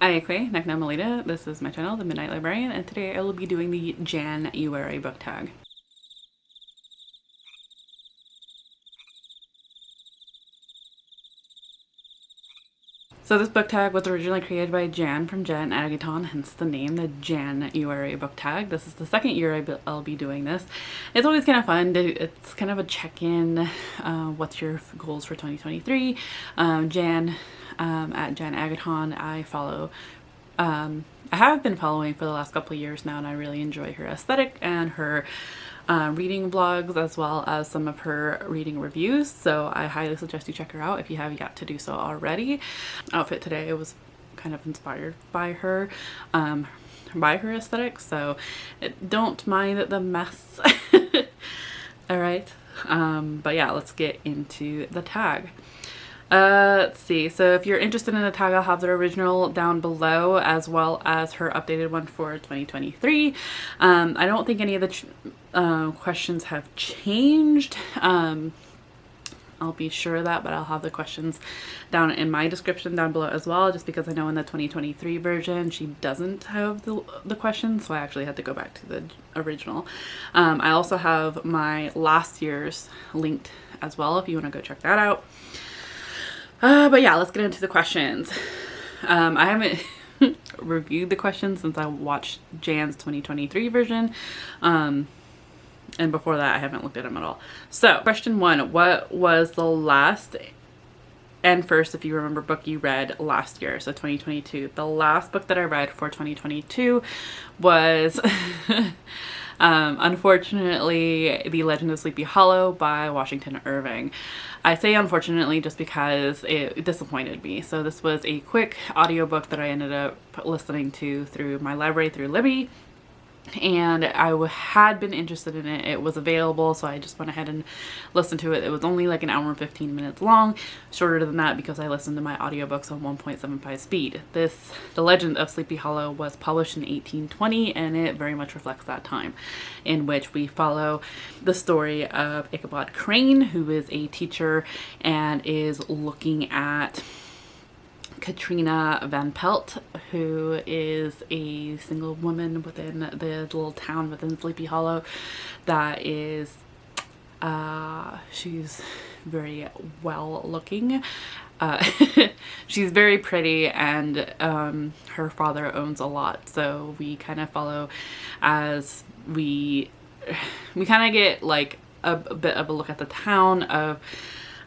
Ayekwe, Nakna Melita. This is my channel, The Midnight Librarian, and today I will be doing the JAN-uary book tag. So this book tag was originally created by Jan from JanAgaton, hence the name, the JAN-uary book tag. This is the second year I'll be doing this. It's always kind of fun. It's kind of a check-in. What's your goals for 2023? Jan at JanAgaton, I follow. I have been following for the last couple of years now, and I really enjoy her aesthetic and her reading vlogs, as well as some of her reading reviews. So I highly suggest you check her out if you have yet to do so already. Outfit today was kind of inspired by her aesthetic, so don't mind the mess. All right, but yeah, let's get into the tag. Let's see. So if you're interested in the tag, I'll have the original down below, as well as her updated one for 2023. I don't think any of the questions have changed. I'll be sure of that, but I'll have the questions down in my description down below as well, just because I know in the 2023 version she doesn't have the questions, so I actually had to go back to the original. I also have my last year's linked as well if you want to go check that out. But yeah, let's get into the questions. I haven't reviewed the questions since I watched Jan's 2023 version. And before that, I haven't looked at them at all. So, question 1. What was the last and first, if you remember, book you read last year? So 2022. The last book that I read for 2022 was... unfortunately, The Legend of Sleepy Hollow by Washington Irving. I say unfortunately just because it disappointed me. So this was a quick audiobook that I ended up listening to through my library, through Libby. And I had been interested in it. It was available, so I just went ahead and listened to it. It was only like an hour and 15 minutes long, shorter than that because I listened to my audiobooks on 1.75 speed. The Legend of Sleepy Hollow was published in 1820, and it very much reflects that time, in which we follow the story of Ichabod Crane, who is a teacher and is looking at Katrina Van Pelt, who is a single woman within the little town within Sleepy Hollow that is, she's very well looking. She's very pretty, and her father owns a lot, so we kind of follow as we kind of get like a bit of a look at the town of,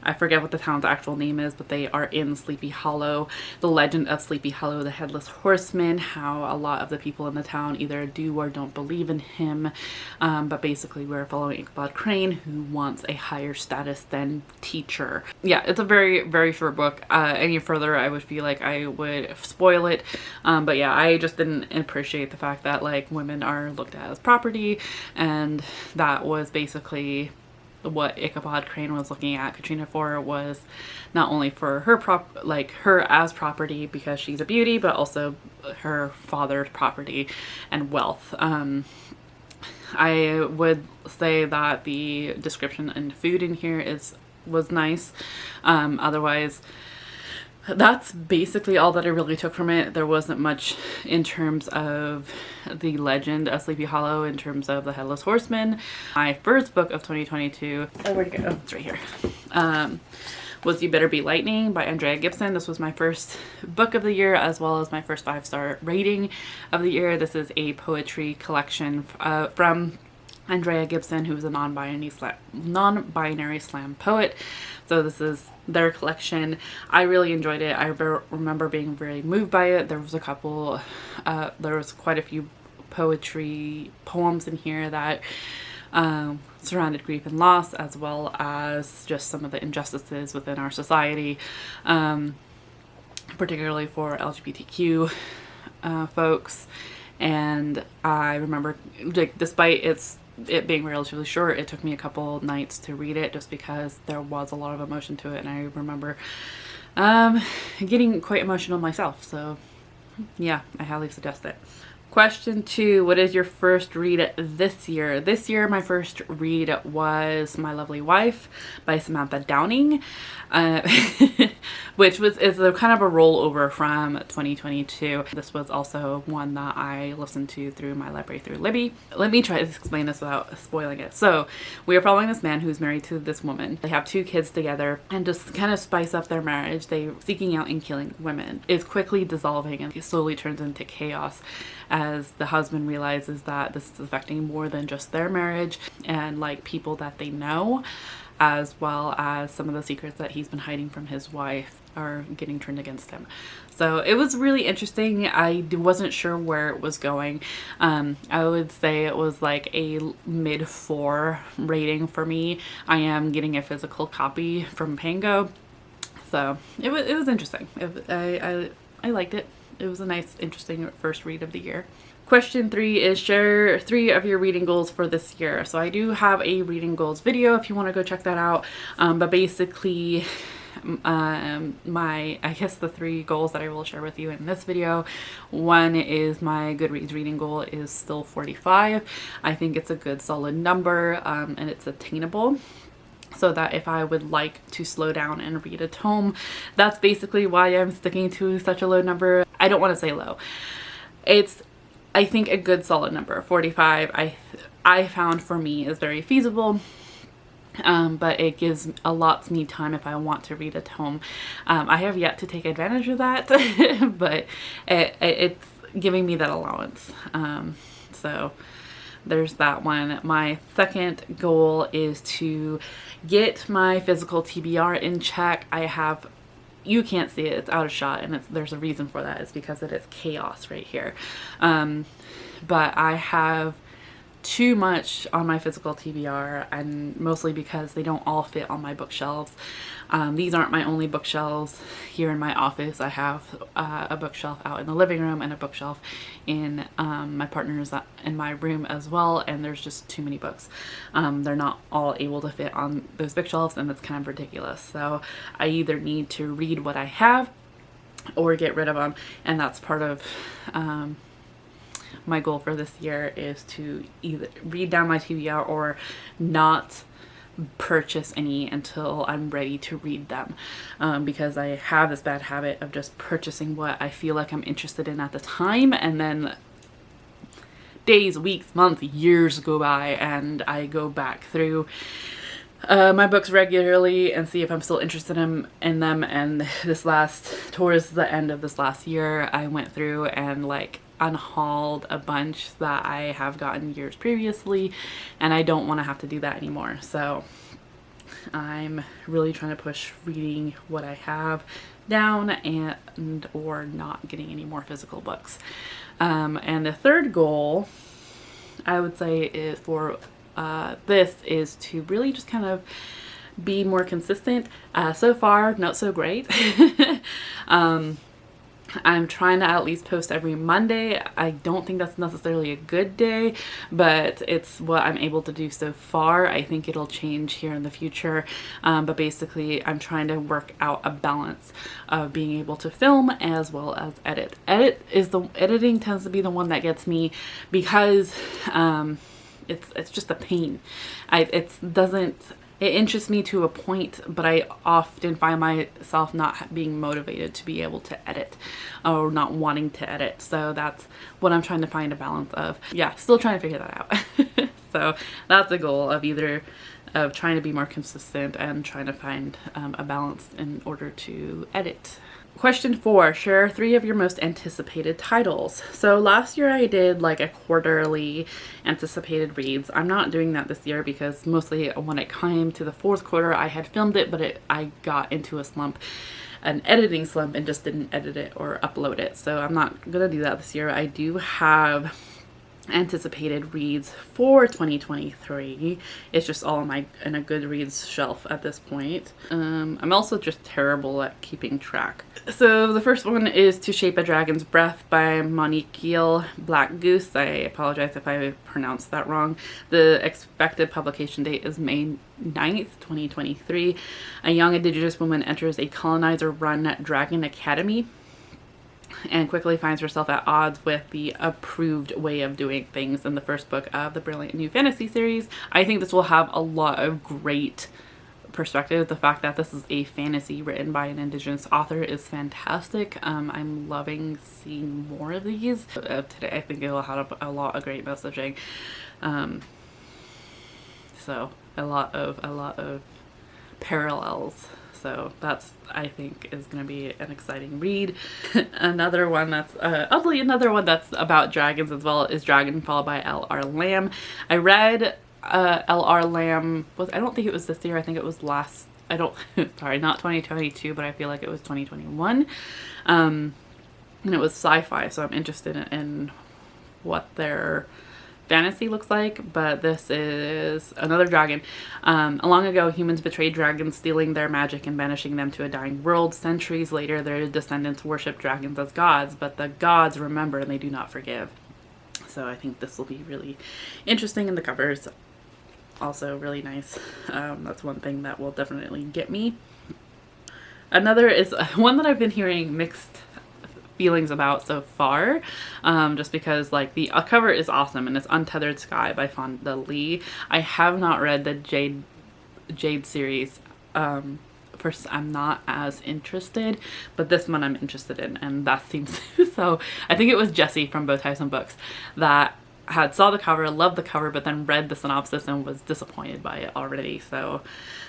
I forget what the town's actual name is, but they are in Sleepy Hollow. The legend of Sleepy Hollow, the Headless Horseman, how a lot of the people in the town either do or don't believe in him. But basically we're following Ichabod Crane, who wants a higher status than teacher. Yeah, it's a very, very short book. Any further, I would feel like I would spoil it. But yeah, I just didn't appreciate the fact that like women are looked at as property, and that was basically what Ichabod Crane was looking at Katrina for, was not only for her her as property because she's a beauty, but also her father's property and wealth. I would say that the description and food in here was nice. Otherwise, that's basically all that I really took from it. There wasn't much in terms of the Legend of Sleepy Hollow, in terms of the Headless Horseman. My first book of 2022, where'd it go? Oh, it's right here. Was You Better Be Lightning by Andrea Gibson. This was my first book of the year, as well as my first 5-star rating of the year. This is a poetry collection from Andrea Gibson, who is a non-binary slam poet. So this is their collection. I really enjoyed it. I remember being very moved by it. There was quite a few poems in here that surrounded grief and loss, as well as just some of the injustices within our society, particularly for LGBTQ folks. And I remember, like, despite it being relatively short, it took me a couple nights to read it just because there was a lot of emotion to it, and I remember getting quite emotional myself. So yeah, I highly suggest it. Question 2, what is your first read this year? This year, my first read was My Lovely Wife by Samantha Downing, which is a kind of a rollover from 2022. This was also one that I listened to through my library through Libby. Let me try to explain this without spoiling it. So we are following this man who's married to this woman. They have 2 kids together, and just kind of spice up their marriage, they seeking out and killing women is quickly dissolving, and it slowly turns into chaos as the husband realizes that this is affecting more than just their marriage and like people that they know, as well as some of the secrets that he's been hiding from his wife are getting turned against him. So it was really interesting. I wasn't sure where it was going. I would say it was like a mid 4 rating for me. I am getting a physical copy from Pango, so it was interesting. I liked it. It was a nice, interesting first read of the year. Question 3 is share 3 of your reading goals for this year. So I do have a reading goals video if you want to go check that out. But basically, I guess the 3 goals that I will share with you in this video. One is my Goodreads reading goal is still 45. I think it's a good solid number, and it's attainable. So that if I would like to slow down and read a tome, that's basically why I'm sticking to such a low number. I don't want to say low. It's, I think, a good solid number. 45 I found for me is very feasible. But it gives a lot me time if I want to read a tome. I have yet to take advantage of that, but it's giving me that allowance. So there's that one. My second goal is to get my physical TBR in check. You can't see it, it's out of shot, and there's a reason for that. It's because it is chaos right here. But I have too much on my physical TBR, and mostly because they don't all fit on my bookshelves. These aren't my only bookshelves. Here in my office I have a bookshelf out in the living room and a bookshelf in my partner's in my room as well, and there's just too many books. They're not all able to fit on those bookshelves, and that's kind of ridiculous. So I either need to read what I have or get rid of them, and that's part of my goal for this year, is to either read down my TBR or not purchase any until I'm ready to read them, because I have this bad habit of just purchasing what I feel like I'm interested in at the time, and then days, weeks, months, years go by, and I go back through my books regularly and see if I'm still interested in them. And towards the end of this last year, I went through and like unhauled a bunch that I have gotten years previously, and I don't want to have to do that anymore. So I'm really trying to push reading what I have down and or not getting any more physical books. And the third goal I would say is for this is to really just kind of be more consistent. So far, not so great. I'm trying to at least post every Monday. I don't think that's necessarily a good day, but it's what I'm able to do so far. I think it'll change here in the future. But basically, I'm trying to work out a balance of being able to film as well as edit. Editing tends to be the one that gets me, because it's just a pain. It interests me to a point, but I often find myself not being motivated to be able to edit, or not wanting to edit. So that's what I'm trying to find a balance of. Yeah, still trying to figure that out. So that's a goal of trying to be more consistent and trying to find a balance in order to edit. Question 4, share 3 of your most anticipated titles. So last year I did like a quarterly anticipated reads. I'm not doing that this year because mostly when it came to the 4th quarter, I had filmed it, but I got into a slump, an editing slump, and just didn't edit it or upload it. So I'm not gonna do that this year. I do have anticipated reads for 2023. It's just all in a Goodreads shelf at this point. I'm also just terrible at keeping track. So the first one is To Shape a Dragon's Breath by Monique Gill. Black Goose. I apologize if I pronounced that wrong. The expected publication date is May 9th, 2023. A young Indigenous woman enters a colonizer-run dragon academy. and quickly finds herself at odds with the approved way of doing things in the first book of the brilliant new fantasy series. I think this will have a lot of great perspective. The fact that this is a fantasy written by an Indigenous author is fantastic. I'm loving seeing more of these. Today I think it will have a lot of great messaging. So a lot of parallels. So that's, I think, is going to be an exciting read. Another one that's oddly another one that's about dragons as well is Dragonfall by L.R. Lamb. I read L.R. Lamb I don't think it was this year. I think it was last. Sorry, not 2022, but I feel like it was 2021. And it was sci-fi, so I'm interested in what their fantasy looks like. But this is another dragon. Long ago, humans betrayed dragons, stealing their magic and banishing them to a dying world. Centuries later, their descendants worship dragons as gods, but the gods remember and they do not forgive. So I think this will be really interesting, and the covers also really nice. That's one thing that will definitely get me. Another is one that I've been hearing mixed feelings about so far, just because like the cover is awesome, and it's Untethered Sky by Fonda Lee. I have not read the Jade series. First, I'm not as interested, but this one I'm interested in, and that seems so. I think it was Jessie from Bow Ties and Books that saw the cover, loved the cover, but then read the synopsis and was disappointed by it already. So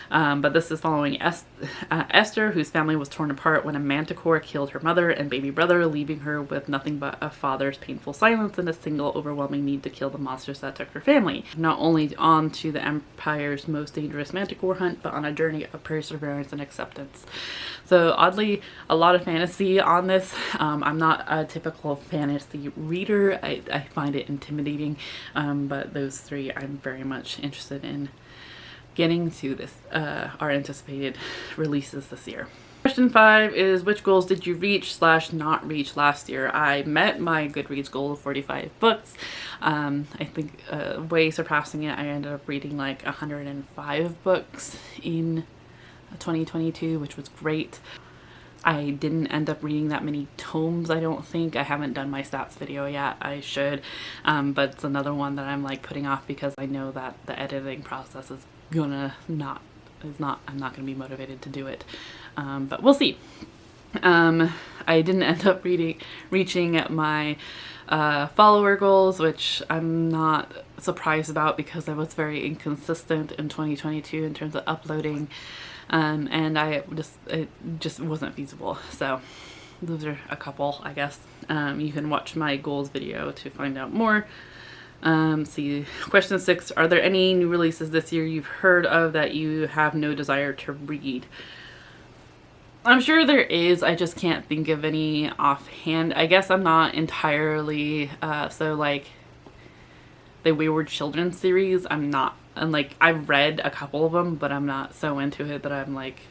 but this is following Esther, whose family was torn apart when a manticore killed her mother and baby brother, leaving her with nothing but a father's painful silence and a single overwhelming need to kill the monsters that took her family. Not only on to the Empire's most dangerous manticore hunt, but on a journey of perseverance and acceptance. So oddly, a lot of fantasy on this. I'm not a typical fantasy reader. I find it intimidating, but those three I'm very much interested in getting to. This our anticipated releases this year. Question 5 is, which goals did you reach / not reach last year? I met my Goodreads goal of 45 books. I think way surpassing it. I ended up reading like 105 books in 2022, which was great. I didn't end up reading that many tomes, I don't think. I haven't done my stats video yet. I should, but it's another one that I'm like putting off because I know that the editing process is I'm not gonna be motivated to do it, but we'll see. I didn't end up reaching my follower goals, which I'm not surprised about because I was very inconsistent in 2022 in terms of uploading, and it just wasn't feasible. So those are a couple, I guess. You can watch my goals video to find out more. See, question 6, are there any new releases this year you've heard of that you have no desire to read? I'm sure there is, I just can't think of any offhand. I guess I'm not entirely, so like the Wayward Children series, I'm not, and like I've read a couple of them, but I'm not so into it that I'm like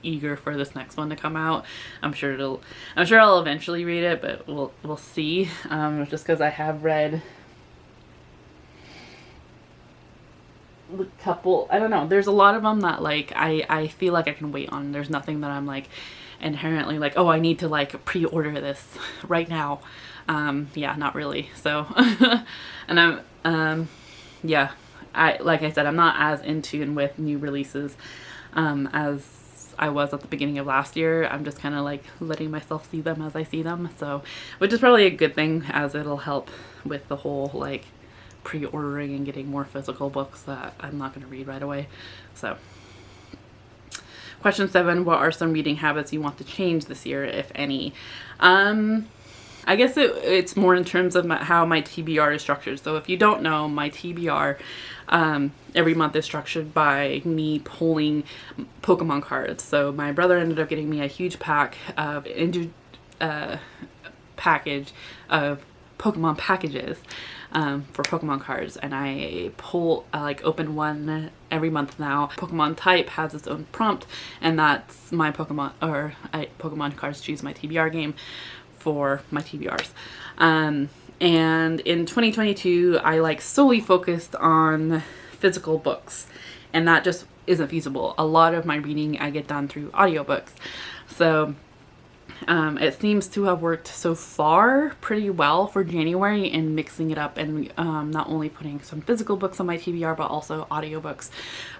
eager for this next one to come out. I'm sure I'll eventually read it, but we'll see. Just because I have read a couple, I don't know, there's a lot of them that like I feel like I can wait on. There's nothing that I'm like inherently like, oh, I need to like pre-order this right now. Yeah, not really. So and yeah, like I said, I'm not as in tune with new releases as I was at the beginning of last year. I'm just kind of like letting myself see them as I see them, so which is probably a good thing, as it'll help with the whole like pre-ordering and getting more physical books that I'm not going to read right away. So question 7, what are some reading habits you want to change this year, if any? I guess it's more in terms of how my TBR is structured. So if you don't know, my TBR every month is structured by me pulling Pokemon cards. So my brother ended up getting me a huge package of Pokemon packages for Pokemon cards, and I open one every month now. Pokemon type has its own prompt, and that's my Pokemon cards choose my TBR game for my TBRs. And in 2022 I solely focused on physical books, and that just isn't feasible. A lot of my reading I get done through audiobooks. So It seems to have worked so far pretty well for January in mixing it up and not only putting some physical books on my TBR, but also audiobooks,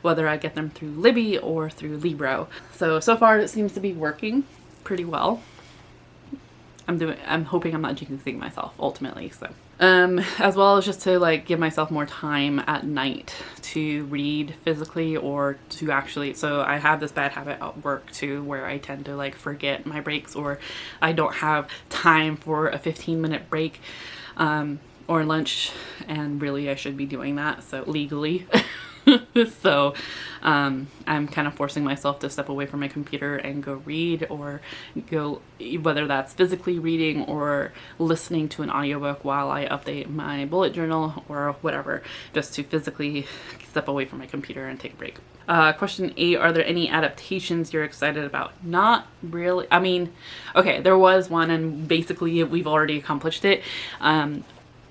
whether I get them through Libby or through Libro. So far it seems to be working pretty well. I'm hoping I'm not jinxing myself ultimately. So as well as just to like give myself more time at night to read physically or to actually, so I have this bad habit at work too where I tend to like forget my breaks, or I don't have time for a 15-minute break or lunch, and really I should be doing that, so legally. So I'm kind of forcing myself to step away from my computer and go read, or go, whether that's physically reading or listening to an audiobook while I update my bullet journal or whatever, just to physically step away from my computer and take a break. Question 8, are there any adaptations you're excited about? Not really. I mean, okay, there was one, and basically we've already accomplished it.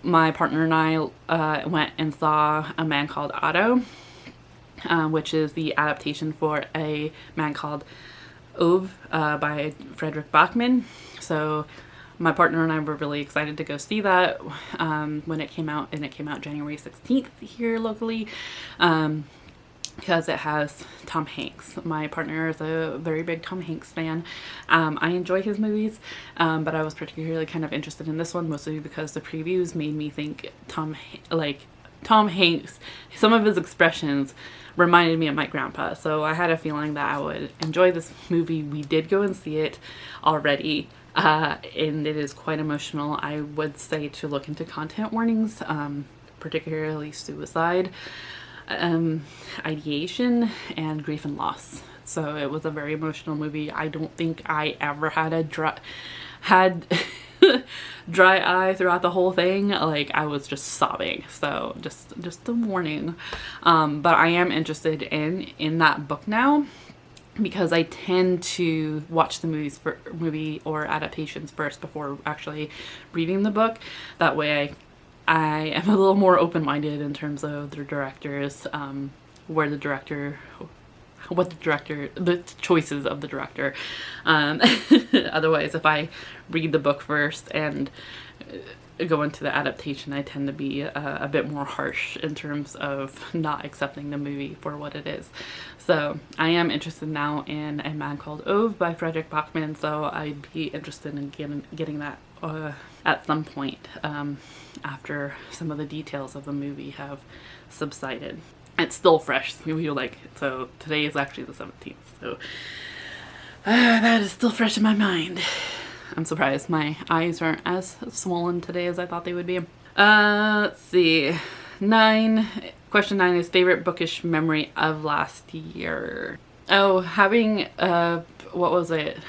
My partner and I went and saw A Man Called Otto, which is the adaptation for A Man Called Ove by Frederick Bachman. So my partner and I were really excited to go see that when it came out, and it came out January 16th here locally. Because it has Tom Hanks. My partner is a very big Tom Hanks fan. I enjoy his movies, but I was particularly kind of interested in this one, mostly because the previews made me think Tom Hanks, some of his expressions reminded me of my grandpa. So I had a feeling that I would enjoy this movie. We did go and see it already, and it is quite emotional. I would say to look into content warnings, particularly suicide, ideation, and grief and loss. So it was a very emotional movie. I don't think I ever had a dry eye throughout the whole thing. Like, I was just sobbing. So just a warning. But I am interested in that book now, because I tend to watch the movie or adaptations first before actually reading the book. That way I am a little more open-minded in terms of the directors, the choices of the director. Otherwise, if I read the book first and go into the adaptation, I tend to be a bit more harsh in terms of not accepting the movie for what it is. So I am interested now in A Man Called Ove by Frederick Bachman, so I'd be interested in getting that at some point after some of the details of the movie have subsided. It's still fresh. So today is actually the 17th, so that is still fresh in my mind. I'm surprised my eyes aren't as swollen today as I thought they would be. Let's see. Question 9 is favorite bookish memory of last year. Oh, having what was it?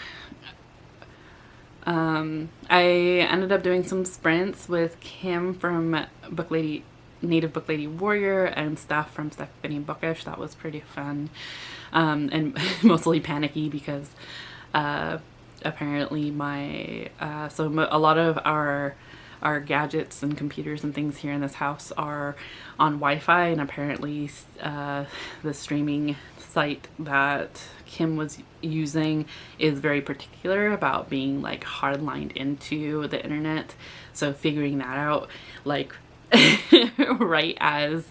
I ended up doing some sprints with Kim from Native Book Lady Warrior and staff from Stephanie Bookish. That was pretty fun, and mostly panicky because apparently a lot of our gadgets and computers and things here in this house are on Wi-Fi, and apparently the streaming site that Kim was using is very particular about being like hardlined into the internet. So figuring that out like right as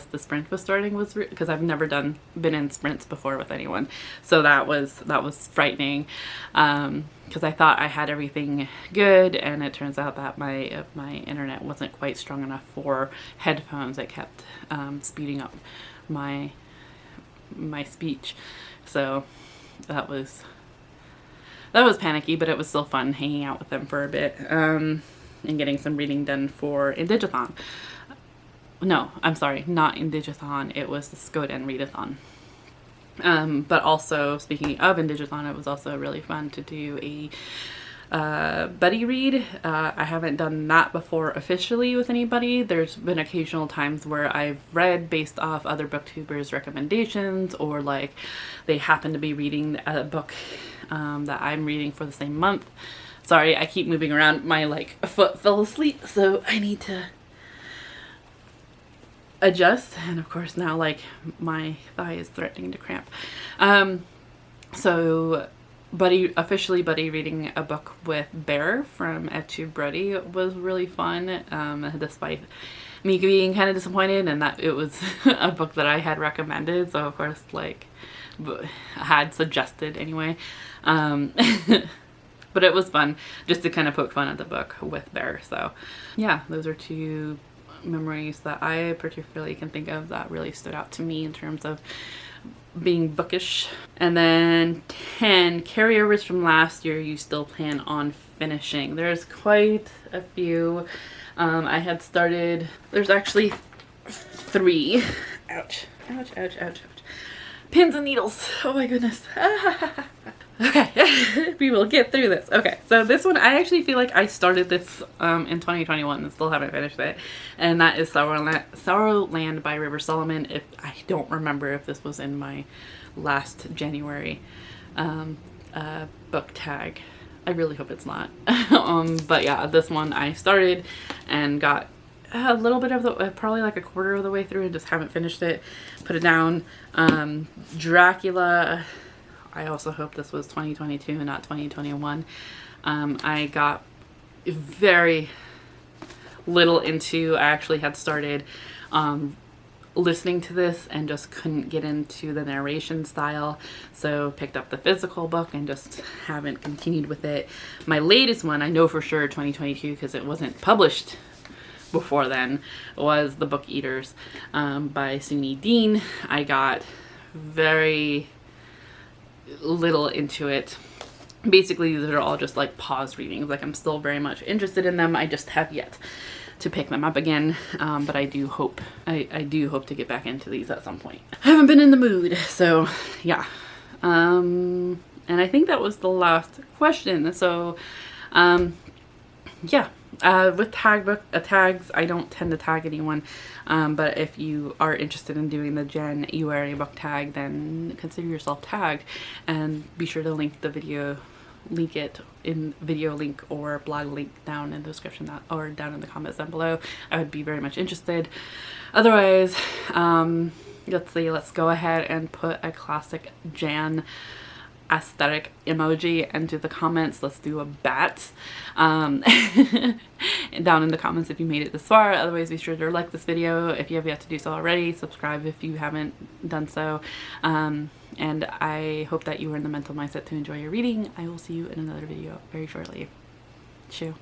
the sprint was starting was because I've never been in sprints before with anyone, so that was frightening, because I thought I had everything good, and it turns out that my internet wasn't quite strong enough for headphones. It kept speeding up my speech, so that was panicky, but it was still fun hanging out with them for a bit, and getting some reading done for Indigaton. No, I'm sorry, not Indigaton. It was the Skoden Readathon. But also, speaking of Indigaton, it was also really fun to do a buddy read. I haven't done that before officially with anybody. There's been occasional times where I've read based off other booktubers' recommendations, or like they happen to be reading a book that I'm reading for the same month. Sorry, I keep moving around. My foot fell asleep, so I need to adjust, and of course now my thigh is threatening to cramp. So officially buddy reading a book with Bear from Etu Brody was really fun, despite me being kind of disappointed and that it was a book that I had recommended, so of course like had suggested anyway. But it was fun just to kind of poke fun at the book with Bear. So yeah, those are two memories that I particularly can think of that really stood out to me in terms of being bookish. And then 10 carryovers from last year you still plan on finishing. There's quite a few. I had started, there's actually 3. Ouch, ouch, ouch, ouch, ouch. Pins and needles. Oh my goodness. Okay, we will get through this. Okay, so this one, I actually feel like I started this in 2021 and still haven't finished it. And that is Sorrowland by River Solomon. I don't remember if this was in my last January book tag. I really hope it's not. But yeah, this one I started and got a little bit of the, probably like a quarter of the way through and just haven't finished it. Put it down. Dracula, I also hope this was 2022 and not 2021. I got very little into, I actually had started listening to this and just couldn't get into the narration style, so picked up the physical book and just haven't continued with it. My latest one, I know for sure 2022 because it wasn't published before then, was The Book Eaters by Suni Dean. I got very little into it. Basically these are all just like pause readings. Like I'm still very much interested in them, I just have yet to pick them up again, but I do hope to get back into these at some point. I haven't been in the mood, so yeah. And I think that was the last question. So yeah, with tags, I don't tend to tag anyone, but if you are interested in doing the JAN-uary book tag, then consider yourself tagged, and be sure to link it in video link or blog link down in the description or down in the comments down below. I would be very much interested. Otherwise, let's go ahead and put a classic Jan aesthetic emoji into the comments. Let's do a bat down in the comments if you made it this far. Otherwise, be sure to like this video if you have yet to do so already. Subscribe if you haven't done so. And I hope that you are in the mental mindset to enjoy your reading. I will see you in another video very shortly. Chew.